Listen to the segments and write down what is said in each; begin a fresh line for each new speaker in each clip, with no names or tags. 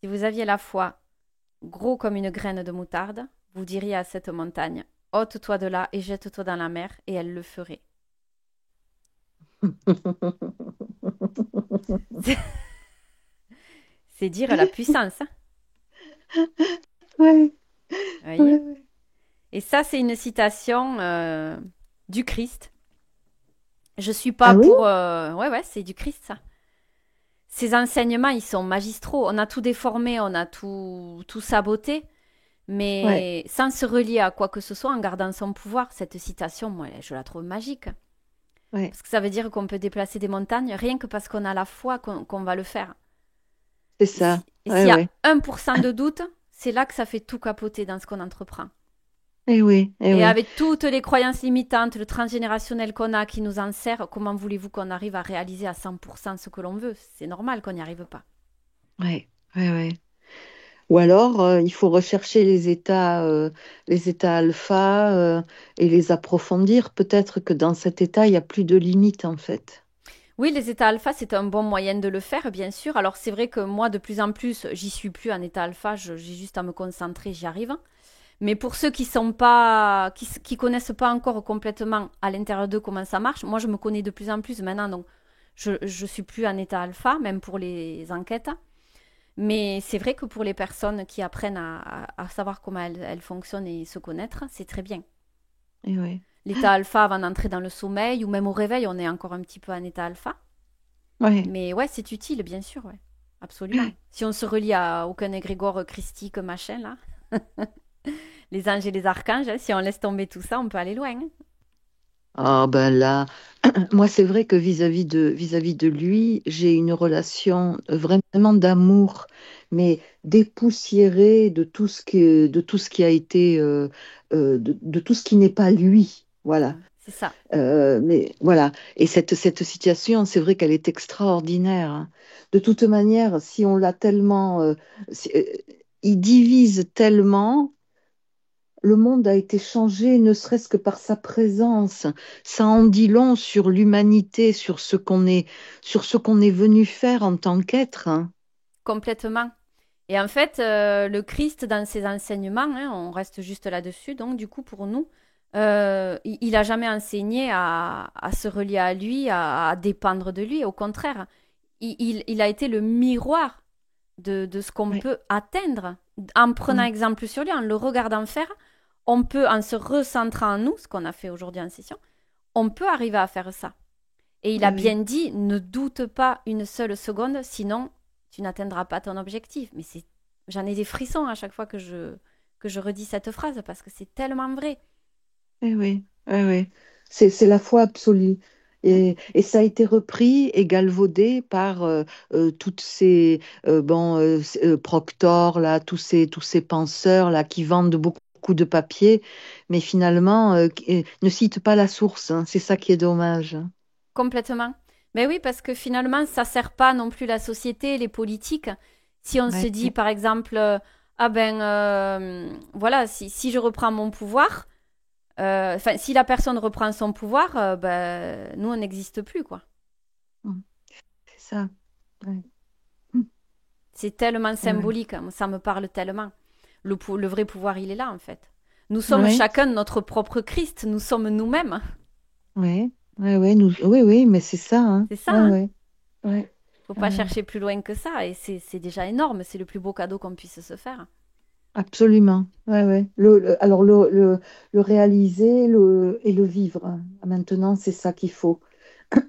Si vous aviez la foi gros comme une graine de moutarde, vous diriez à cette montagne, ôte-toi de là et jette-toi dans la mer, et elle le ferait. C'est dire la puissance, hein,
Ouais,
vous voyez.
ouais, ouais.
Et ça, c'est une citation du Christ. Je suis pas
Ah oui?
pour... Ouais, ouais, c'est du Christ, ça. Ces enseignements, ils sont magistraux. On a tout déformé, on a tout saboté,
Ouais,
mais sans se relier à quoi que ce soit, en gardant son pouvoir. Cette citation, moi, je la trouve magique.
ouais,
Parce que ça veut dire qu'on peut déplacer des montagnes rien que parce qu'on a la foi qu'on va le faire.
c'est
Et si-
ça.
et
Ouais,
s'il y a
ouais.
1% de doute, c'est là que ça fait tout capoter dans ce qu'on entreprend.
Eh oui, eh
Et
oui.
avec toutes les croyances limitantes, le transgénérationnel qu'on a qui nous en sert, comment voulez-vous qu'on arrive à réaliser à 100% ce que l'on veut? C'est normal qu'on n'y arrive pas.
Ouais, ouais, ouais. Ou alors, il faut rechercher les états alpha, et les approfondir. Peut-être que dans cet état, il n'y a plus de limites, en fait.
Oui, les états alpha, c'est un bon moyen de le faire, bien sûr. Alors c'est vrai que moi, de plus en plus, j'y suis plus en état alpha, j'ai juste à me concentrer, j'y arrive. Mais pour ceux qui sont pas, qui connaissent pas encore complètement à l'intérieur d'eux comment ça marche, moi je me connais de plus en plus maintenant, donc je suis plus en état alpha, même pour les enquêtes. Mais c'est vrai que pour les personnes qui apprennent à savoir comment elles fonctionnent et se connaître, c'est très bien.
Eh oui.
L'état alpha avant d'entrer dans le sommeil ou même au réveil, on est encore un petit peu en état alpha.
Ouais.
Mais ouais, c'est utile, bien sûr, ouais. Absolument. Si on se relie à aucun égrégore christique, machin, là, les anges et les archanges, hein, si on laisse tomber tout ça, on peut aller loin, hein.
Ah ben là, moi c'est vrai que vis-à-vis de lui, j'ai une relation vraiment d'amour, mais dépoussiérée de tout ce qui a été, de tout ce qui n'est pas lui. Voilà.
C'est ça.
Mais voilà. Et cette situation, c'est vrai qu'elle est extraordinaire, hein. De toute manière, si on l'a tellement, il divise tellement. Le monde a été changé, ne serait-ce que par sa présence. Ça en dit long sur l'humanité, sur ce qu'on est venu faire en tant qu'être, hein.
Complètement. Et en fait, le Christ, dans ses enseignements, hein, on reste juste là-dessus, donc du coup, pour nous, il a jamais enseigné à se relier à lui, à dépendre de lui. Au contraire, il a été le miroir de ce qu'on
Ouais,
peut atteindre. En prenant
ouais,
exemple sur lui, en le regardant faire, on peut, en se recentrant en nous, ce qu'on a fait aujourd'hui en session, on peut arriver à faire ça. Et il a
ouais,
bien
ouais.
dit, ne doute pas une seule seconde, sinon tu n'atteindras pas ton objectif. Mais j'en ai des frissons à chaque fois que je redis cette phrase parce que c'est tellement vrai.
Eh oui, eh oui. C'est la foi absolue.
Mm.
Et ça a été repris et galvaudé par toutes ces Proctor, là, tous ces penseurs là, qui vendent beaucoup de papier, mais finalement ne citent pas la source, hein. C'est ça qui est dommage, hein.
Complètement. Mais oui, parce que finalement, ça sert pas non plus la société, les politiques. Si on se
Ouais,
dit, par exemple, ah ben, voilà, si je reprends mon pouvoir, enfin, si la personne reprend son pouvoir, ben, nous, on n'existe plus, quoi.
mm, c'est ça. Ouais. Mm.
C'est tellement
Ouais,
symbolique, hein, ça me parle tellement. Le vrai pouvoir, il est là, en fait. Nous sommes
ouais,
chacun notre propre Christ, nous sommes nous-mêmes.
ouais, ouais, ouais, oui, oui, mais c'est ça, hein.
C'est ça,
Ouais,
hein.
ouais, ouais.
Faut pas
Ouais.
chercher plus loin que ça, et c'est déjà énorme, c'est le plus beau cadeau qu'on puisse se faire.
Absolument. Ouais, ouais. Alors, le réaliser et le vivre, hein. Maintenant, c'est ça qu'il faut.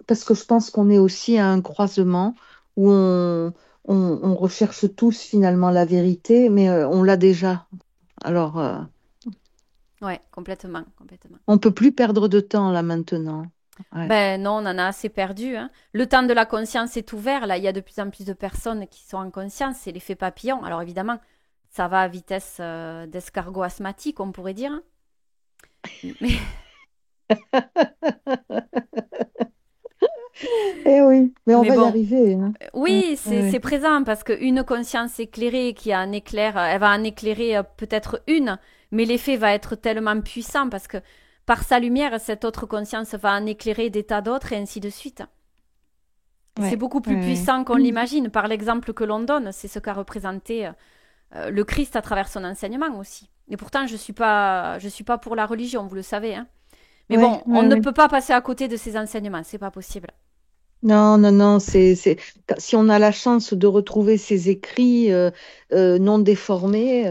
Parce que je pense qu'on est aussi à un croisement où on recherche tous finalement la vérité, mais on l'a déjà. Alors,
Ouais, complètement, complètement.
on peut plus perdre de temps là maintenant. Ouais.
Ben non, on en a assez perdu, hein. Le temps de la conscience est ouvert. Là, il y a de plus en plus de personnes qui sont en conscience. C'est l'effet papillon. Alors évidemment, ça va à vitesse d'escargot asthmatique, on pourrait dire, hein. Mais
Eh oui, mais on
mais
va y
bon,
arriver, hein. Ouais,
oui,
ouais,
c'est
ouais.
présent parce qu'une conscience éclairée qui en éclaire, elle va en éclairer peut-être une, mais l'effet va être tellement puissant parce que par sa lumière, cette autre conscience va en éclairer des tas d'autres et ainsi de suite. Et c'est
Ouais,
beaucoup plus
ouais,
puissant qu'on
ouais.
l'imagine par l'exemple que l'on donne. C'est ce qu'a représenté le Christ à travers son enseignement aussi. Et pourtant, je suis pas pour la religion, vous le savez, hein. Mais
Ouais,
bon, on
ouais,
ne
ouais.
peut pas passer à côté de ces enseignements, c'est pas possible.
Non, non, non, si on a la chance de retrouver ces écrits non déformés,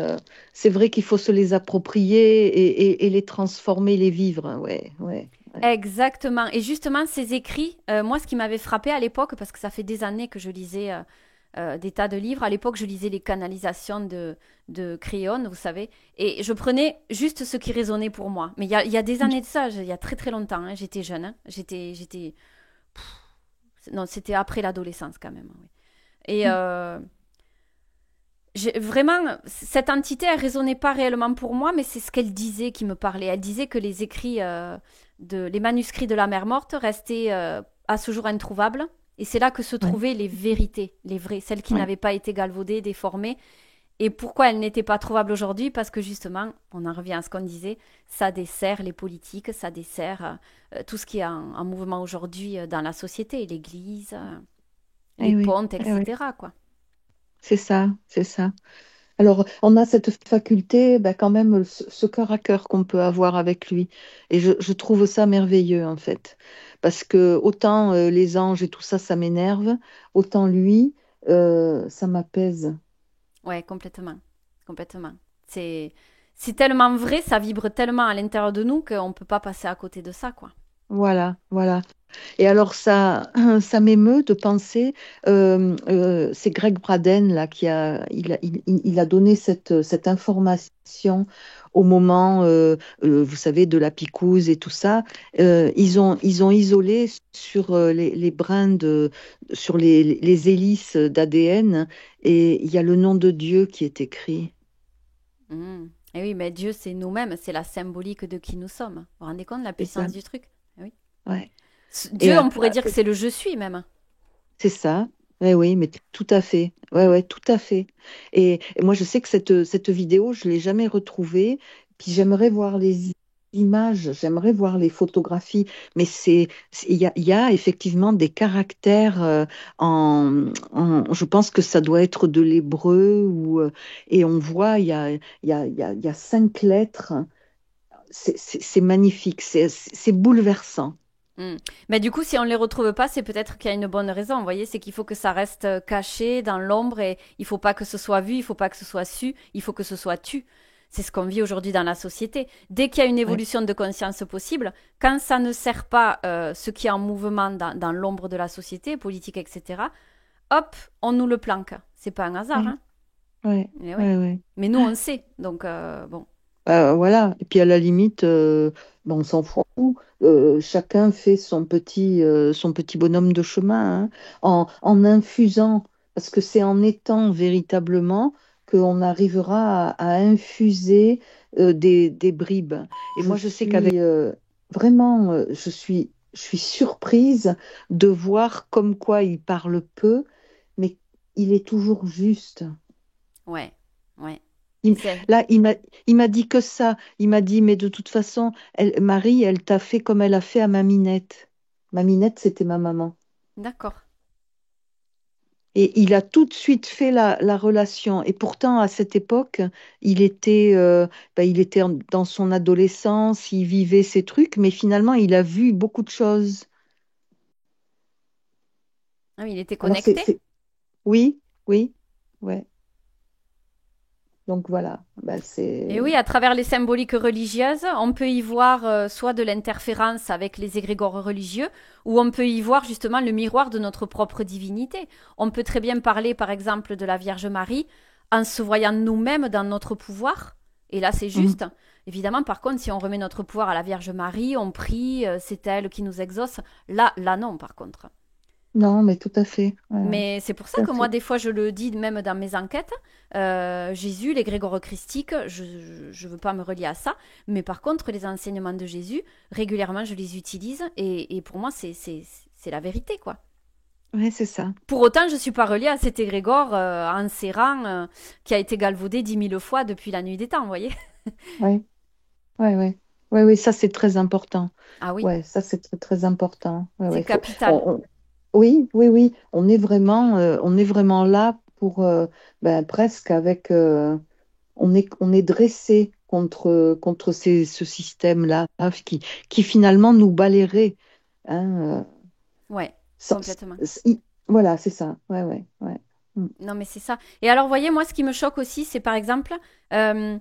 c'est vrai qu'il faut se les approprier et les transformer, les vivre. Ouais, ouais, ouais.
Exactement. Et justement, ces écrits, moi, ce qui m'avait frappé à l'époque, parce que ça fait des années que je lisais des tas de livres, à l'époque, je lisais les canalisations de Crayon, vous savez, et je prenais juste ce qui résonnait pour moi. Mais il y a des années de ça, il y a très très longtemps, hein, j'étais jeune, hein, non, c'était après l'adolescence quand même, oui. Et vraiment, cette entité, elle résonnait pas réellement pour moi, mais c'est ce qu'elle disait qui me parlait. Elle disait que les écrits, les manuscrits de la mer morte restaient à ce jour introuvables. Et c'est là que se
Ouais,
trouvaient les vérités, les vraies, celles qui
ouais.
n'avaient pas été galvaudées, déformées. Et pourquoi elles n'étaient pas trouvables aujourd'hui? Parce que justement, on en revient à ce qu'on disait, ça dessert les politiques, ça dessert tout ce qui est en mouvement aujourd'hui dans la société, l'Église, les
Eh oui,
pontes,
eh oui.
etc., quoi.
C'est ça, c'est ça. Alors, on a cette faculté, ben, quand même, ce cœur à cœur qu'on peut avoir avec lui. Et je trouve ça merveilleux, en fait. Parce que autant les anges et tout ça, ça m'énerve, autant lui, ça m'apaise.
Ouais, complètement. Complètement. C'est, c'est tellement vrai, ça vibre tellement à l'intérieur de nous qu'on ne peut pas passer à côté de ça, quoi.
Voilà, voilà. Et alors, ça m'émeut de penser, c'est Greg Braden là, il a donné cette information au moment, vous savez, de la picouse et tout ça. Ils ont isolé sur les brins sur les hélices d'ADN et il y a le nom de Dieu qui est écrit.
Mm. Et oui, mais Dieu, c'est nous-mêmes, c'est la symbolique de qui nous sommes. Vous vous rendez compte de la
C'est ça,
puissance du truc? Eh oui.
ouais. Et
Dieu, on pourrait dire que c'est le je suis même.
c'est ça. Oui, oui, mais tout à fait. Ouais,
Mm.
ouais, tout à fait. Et moi, je sais que cette vidéo, je ne l'ai jamais retrouvée. Puis j'aimerais voir les images, j'aimerais voir les photographies. Mais il y a effectivement des caractères je pense que ça doit être de l'hébreu et on voit, il y a 5 lettres. C'est magnifique, c'est bouleversant.
Mm. Mais du coup, si on ne les retrouve pas, c'est peut-être qu'il y a une bonne raison. Vous voyez, c'est qu'il faut que ça reste caché dans l'ombre et il faut pas que ce soit vu, il faut pas que ce soit su, il faut que ce soit tu. C'est ce qu'on vit aujourd'hui dans la société. Dès qu'il y a une
Ouais,
évolution de conscience possible, quand ça ne sert pas ce qui est en mouvement dans l'ombre de la société, politique, etc., hop, on nous le planque. C'est pas un hasard,
ouais,
hein.
ouais,
Mais ouais.
ouais, ouais.
Mais nous, on sait. Donc, bon.
Voilà. Et puis à la limite, bon, on s'en fout. Chacun fait son petit bonhomme de chemin, hein, en infusant, parce que c'est en étant véritablement qu'on arrivera à infuser des bribes. Et moi, je sais qu'avec vraiment, je suis surprise de voir comme quoi il parle peu, mais il est toujours juste.
Ouais. Ouais.
Il-
C'est.
Là, il m'a dit que ça. Il m'a dit, mais de toute façon, Marie, elle t'a fait comme elle a fait à Maminette. Maminette, c'était ma maman.
D'accord.
Et il a tout de suite fait la relation. Et pourtant, à cette époque, il était dans son adolescence, il vivait ces trucs, mais finalement, il a vu beaucoup de choses.
Ah oui, il était
Alors,
connecté.
oui, oui, ouais. Donc voilà, bah,
Et
c'est...
oui, à travers les symboliques religieuses, on peut y voir soit de l'interférence avec les égrégores religieux, ou on peut y voir justement le miroir de notre propre divinité. On peut très bien parler, par exemple, de la Vierge Marie en se voyant nous-mêmes dans notre pouvoir. Et là, c'est
Mhm.
juste. Évidemment, par contre, si on remet notre pouvoir à la Vierge Marie, on prie, c'est elle qui nous exauce. Là, non, par contre.
Non, mais tout à fait. Ouais, ouais,
Mais c'est pour ça
tout à
que moi,
fait.
des fois, je le dis même dans mes enquêtes. Jésus, l'égrégore christique, je ne veux pas me relier à ça. Mais par contre, les enseignements de Jésus, régulièrement, je les utilise. Et pour moi, c'est la vérité, quoi.
Ouais, c'est ça.
Pour autant, je ne suis pas reliée à cet égrégore en serrant qui a été galvaudé 10 000 fois depuis la nuit des temps, vous voyez.
Ouais. Ouais, ouais. Ouais, oui, ça c'est très important.
Ah oui,
Ouais, ça c'est très, très important. Ouais,
c'est
ouais,
capital.
Oui, oui, oui, on est vraiment là pour presque avec, on est dressé contre ce système-là qui finalement nous balayerait. Hein,
Ouais,
sans-
complètement.
voilà, c'est ça. Ouais, ouais, ouais. Mm.
Non, mais c'est ça. Et alors, voyez, moi, ce qui me choque aussi, c'est par exemple euh,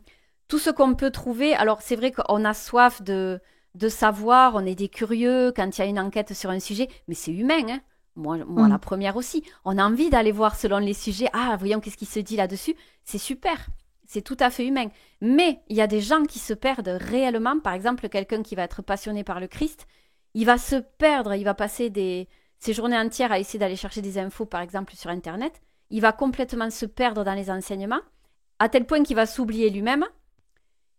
tout ce qu'on peut trouver. Alors, c'est vrai qu'on a soif de savoir, on est des curieux quand il y a une enquête sur un sujet, mais c'est humain, hein. Moi, la
Mm.
première aussi. On a envie d'aller voir selon les sujets. Ah, voyons qu'est-ce qui se dit là-dessus. C'est super. C'est tout à fait humain. Mais il y a des gens qui se perdent réellement. Par exemple, quelqu'un qui va être passionné par le Christ, il va se perdre. Il va passer ses journées entières à essayer d'aller chercher des infos, par exemple, sur Internet. Il va complètement se perdre dans les enseignements, à tel point qu'il va s'oublier lui-même.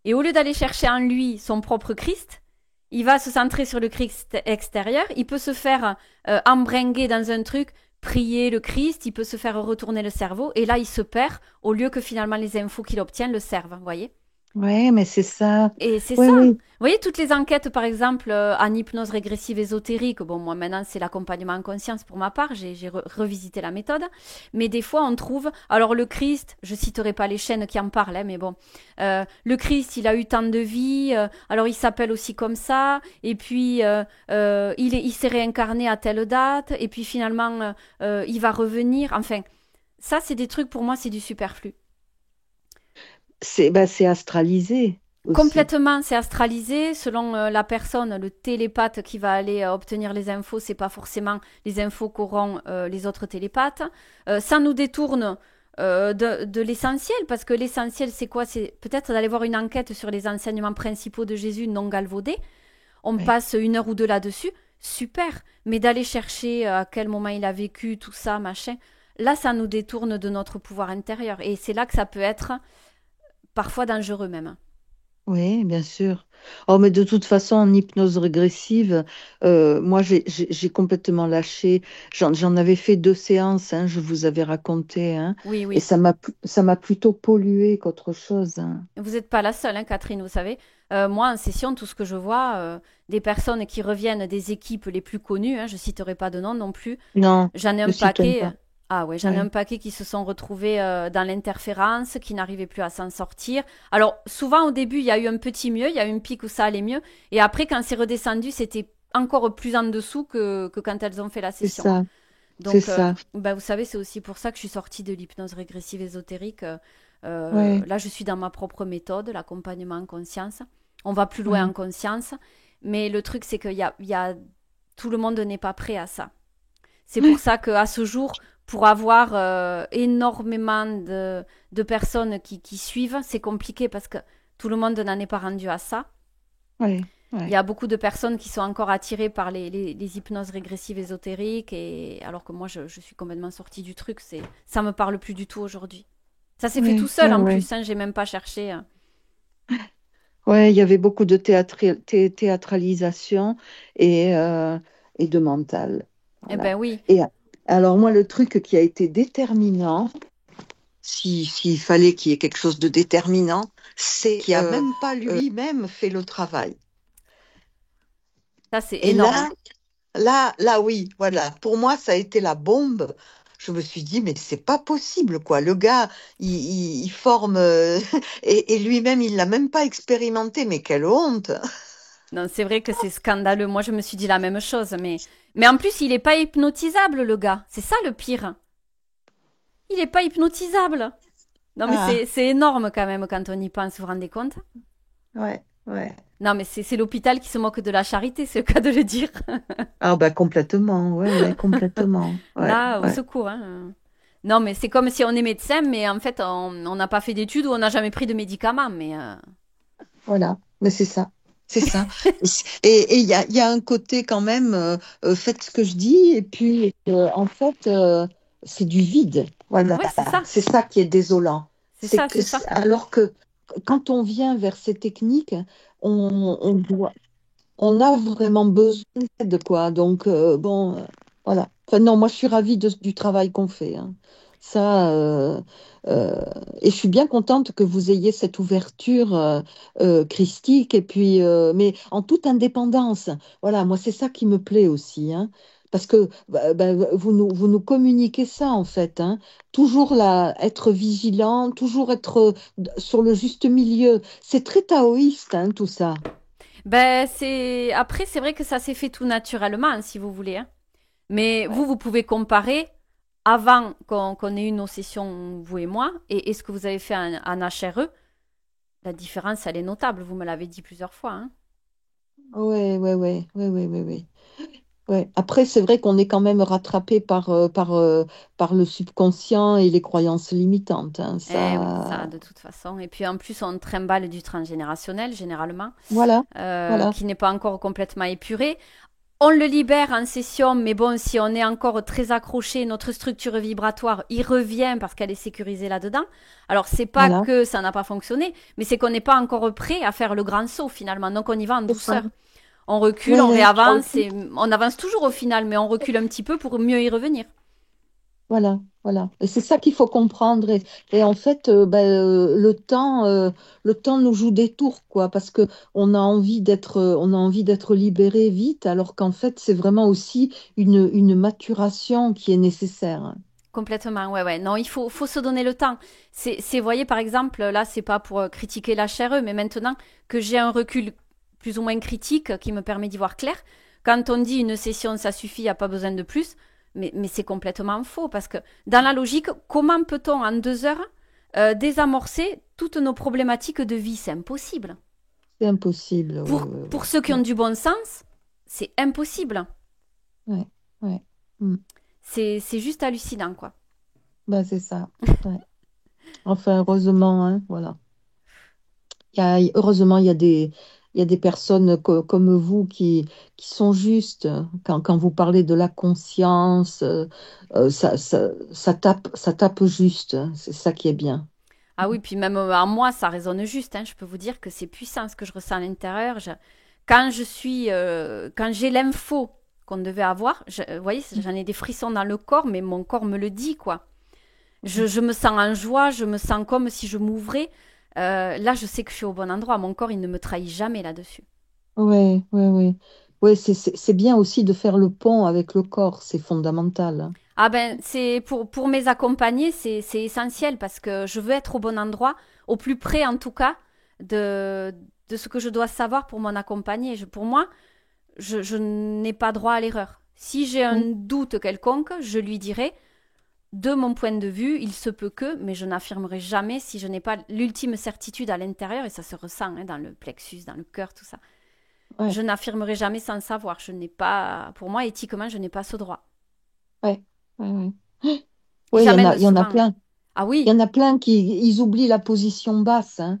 Et au lieu d'aller chercher en lui son propre Christ, il va se centrer sur le Christ extérieur. Il peut se faire embringuer dans un truc, prier le Christ, il peut se faire retourner le cerveau, et là il se perd, au lieu que finalement les infos qu'il obtient le servent, vous voyez.
Ouais, mais c'est ça.
Et c'est
Oui,
ça.
oui.
Vous voyez, toutes les enquêtes, par exemple, en hypnose régressive ésotérique, bon, moi maintenant c'est l'accompagnement en conscience pour ma part, j'ai revisité la méthode, mais des fois on trouve, alors le Christ, je citerai pas les chaînes qui en parlent, hein, mais bon, le Christ, il a eu tant de vies, alors il s'appelle aussi comme ça, et puis il s'est réincarné à telle date, et puis finalement il va revenir, enfin, ça c'est des trucs pour moi, c'est du superflu.
C'est astralisé aussi.
Complètement, c'est astralisé. Selon la personne, le télépathe qui va aller obtenir les infos, c'est pas forcément les infos qu'auront les autres télépathes. Ça nous détourne de l'essentiel, parce que l'essentiel, c'est quoi? C'est peut-être d'aller voir une enquête sur les enseignements principaux de Jésus non galvaudés. On
Ouais.
passe une heure ou deux là-dessus, super. Mais d'aller chercher à quel moment il a vécu, tout ça, machin, là, ça nous détourne de notre pouvoir intérieur. Et c'est là que ça peut être parfois dangereux même.
Oui, bien sûr. Oh, mais de toute façon, en hypnose régressive, moi, j'ai complètement lâché. J'en avais fait 2 séances, hein, je vous avais raconté, hein,
Oui,
et
oui.
ça m'a plutôt pollué qu'autre chose, hein.
Vous n'êtes pas la seule, hein, Catherine, vous savez. Moi, en session, tout ce que je vois, des personnes qui reviennent des équipes les plus connues, hein, je citerai pas de nom non plus,
Non,
j'en ai
ne
un
citons
paquet.
pas.
Ah ouais, j'en ai un
Ouais,
paquet qui se sont retrouvés dans l'interférence, qui n'arrivaient plus à s'en sortir. Alors, souvent, au début, il y a eu un petit mieux, il y a eu une pique où ça allait mieux. Et après, quand c'est redescendu, c'était encore plus en dessous que quand elles ont fait la
c'est
session.
ça, c'est
Donc,
ça.
ben, vous savez, c'est aussi pour ça que je suis sortie de l'hypnose régressive ésotérique.
Ouais,
Là, je suis dans ma propre méthode, l'accompagnement en conscience. On va plus loin en
ouais,
conscience, mais le truc, c'est que tout le monde n'est pas prêt à ça. C'est pour
ouais,
ça qu'à ce jour, pour avoir énormément de personnes qui suivent, c'est compliqué parce que tout le monde n'en est pas rendu à ça.
ouais,
Il y
ouais.
a beaucoup de personnes qui sont encore attirées par les hypnoses régressives ésotériques, et alors que moi, je suis complètement sortie du truc. Ça me parle plus du tout aujourd'hui. Ça s'est fait tout
Ouais,
seul
ouais,
en
ouais.
plus, hein, j'ai même pas cherché.
Ouais, il y avait beaucoup de théâtralisation et de mental.
Eh
Voilà.
ben oui.
Et alors, moi, le truc qui a été déterminant, s'il fallait qu'il y ait quelque chose de déterminant, c'est qu'il n'a même pas lui-même fait le travail.
Ça, c'est
Et
énorme.
là, oui, voilà. Pour moi, ça a été la bombe. Je me suis dit, mais c'est pas possible, quoi. Le gars, il forme, et lui-même, il l'a même pas expérimenté, mais quelle honte!
Non, c'est vrai que c'est scandaleux. Moi, je me suis dit la même chose, mais en plus, il est pas hypnotisable, le gars. C'est ça le pire. Il est pas hypnotisable. Non, mais
Ah,
c'est énorme quand même quand on y pense, vous vous rendez compte?
ouais, ouais.
Non, mais c'est l'hôpital qui se moque de la charité, c'est le cas de le dire.
Ah, bah, complètement, ouais, ouais, complètement. Ouais,
Là, au
ouais.
secours, hein. Non, mais c'est comme si on est médecin, mais en fait, on n'a pas fait d'études ou on n'a jamais pris de médicaments. Mais
Voilà, mais c'est ça. C'est ça. Et il y a un côté quand même, faites ce que je dis, et puis en fait, c'est du vide. Voilà,
ouais, c'est ça.
c'est ça qui est désolant.
C'est ça, c'est ça.
Alors que quand on vient vers ces techniques, on doit, on a vraiment besoin de quoi. Donc, bon, voilà. Enfin, non, moi, je suis ravie du travail qu'on fait, hein. Ça, euh, et je suis bien contente que vous ayez cette ouverture christique, et puis, mais en toute indépendance. Voilà, moi, c'est ça qui me plaît aussi, hein. Parce que vous nous communiquez ça, en fait, hein. Toujours là, être vigilant, toujours être sur le juste milieu. C'est très taoïste, hein, tout ça.
Ben, après, c'est vrai que ça s'est fait tout naturellement, hein, si vous voulez, hein. Mais
Ouais.
vous pouvez comparer avant qu'on ait eu nos sessions, vous et moi, et ce que vous avez fait en HRE. La différence, elle est notable. Vous me l'avez dit plusieurs fois, hein.
Ouais, ouais, ouais, ouais, ouais, ouais, ouais. Ouais. Après, c'est vrai qu'on est quand même rattrapé par le subconscient et les croyances limitantes, hein.
Eh oui, ça,
Ça,
de toute façon. Et puis en plus, on trimballe du transgénérationnel, généralement,
voilà, voilà,
qui n'est pas encore complètement épuré. On le libère en session, mais bon, si on est encore très accroché, notre structure vibratoire y revient parce qu'elle est sécurisée là-dedans. Alors, c'est pas
voilà.
que ça n'a pas fonctionné, mais c'est qu'on n'est pas encore prêt à faire le grand saut finalement. Donc, on y va en
C'est ça.
douceur. On recule, on
Ouais, je
réavance
recule.
et on avance toujours au final, mais on recule un petit peu pour mieux y revenir.
Voilà, voilà. Et c'est ça qu'il faut comprendre. Et en fait, le temps nous joue des tours, quoi, parce que on a envie d'être libéré vite, alors qu'en fait, c'est vraiment aussi une maturation qui est nécessaire, hein.
Complètement, ouais, ouais. Non, faut se donner le temps. Vous voyez, par exemple, là, c'est pas pour critiquer la l'HRE, mais maintenant que j'ai un recul plus ou moins critique qui me permet d'y voir clair, quand on dit une session, ça suffit, il n'y a pas besoin de plus, mais c'est complètement faux, parce que dans la logique, comment peut-on en 2 heures désamorcer toutes nos problématiques de vie? C'est impossible.
C'est impossible. Ouais,
Pour ceux qui ont
ouais,
du bon sens, c'est impossible.
ouais, ouais, ouais. Mm.
C'est juste hallucinant, quoi.
Ben, c'est ça. Ouais. Enfin, heureusement, hein, voilà. Heureusement, il y a des personnes comme vous qui sont justes. Quand vous parlez de la conscience, ça tape juste. C'est ça qui est bien.
Ah oui, puis même en moi, ça résonne juste, hein. Je peux vous dire que c'est puissant ce que je ressens à l'intérieur. Quand j'ai l'info qu'on devait avoir, vous voyez, j'en ai des frissons dans le corps, mais mon corps me le dit, quoi. Je me sens en joie, je me sens comme si je m'ouvrais. Là, je sais que je suis au bon endroit. Mon corps, il ne me trahit jamais là-dessus.
Ouais, ouais, ouais. Ouais, c'est bien aussi de faire le pont avec le corps, c'est fondamental, hein.
Ah ben, c'est pour mes accompagnés, c'est essentiel parce que je veux être au bon endroit, au plus près en tout cas de ce que je dois savoir pour mon accompagné. Pour moi, je n'ai pas droit à l'erreur. Si j'ai un
Ouais,
doute quelconque, je lui dirai, de mon point de vue, il se peut que, mais je n'affirmerai jamais si je n'ai pas l'ultime certitude à l'intérieur, et ça se ressent, hein, dans le plexus, dans le cœur, tout ça.
ouais,
Je n'affirmerai jamais sans savoir. Je n'ai pas, pour moi, éthiquement, je n'ai pas ce droit.
ouais, ouais, ouais.
Et
Ouais,
j'amène
il y en a
souvent.
plein.
Ah
Il y
oui,
en a plein qui ils oublient la position basse, hein.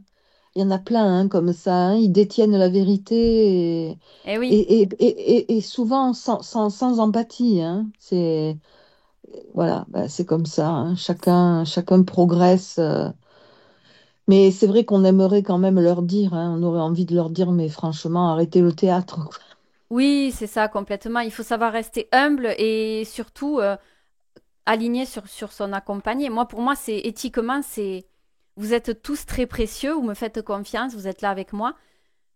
Il y en a plein, hein, comme ça, hein. Ils détiennent la vérité
eh oui.
et souvent sans empathie, hein. C'est voilà, bah, c'est comme ça, hein. Chacun progresse. Mais c'est vrai qu'on aimerait quand même leur dire, hein. On aurait envie de leur dire, mais franchement, arrêtez le théâtre.
Oui, c'est ça, complètement. Il faut savoir rester humble et surtout aligné sur son accompagné. Moi, pour moi, c'est éthiquement, c'est vous êtes tous très précieux, vous me faites confiance, vous êtes là avec moi.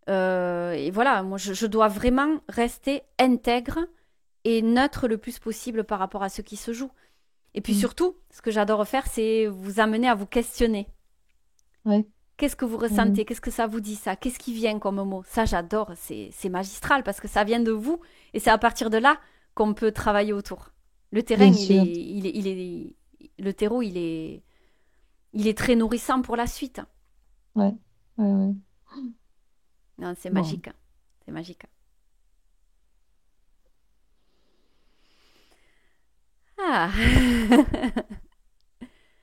Et voilà, moi, je dois vraiment rester intègre et neutre le plus possible par rapport à ce qui se joue. Et puis
Mm.
surtout, ce que j'adore faire, c'est vous amener à vous questionner.
Ouais,
Qu'est-ce que vous
ouais,
ressentez? Qu'est-ce que ça vous dit ça? Qu'est-ce qui vient comme mot? Ça, j'adore. C'est magistral parce que ça vient de vous et c'est à partir de là qu'on peut travailler autour. Le terrain,
bien sûr.
le terreau, il est très nourrissant pour la suite.
Ouais, ouais, ouais.
Non, c'est
Bon.
magique. C'est magique. Ah,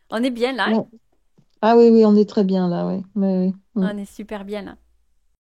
on est bien là, hein.
Ouais. Ah oui, oui, on est très bien là, oui. Ouais, ouais. Mm.
On est super bien là.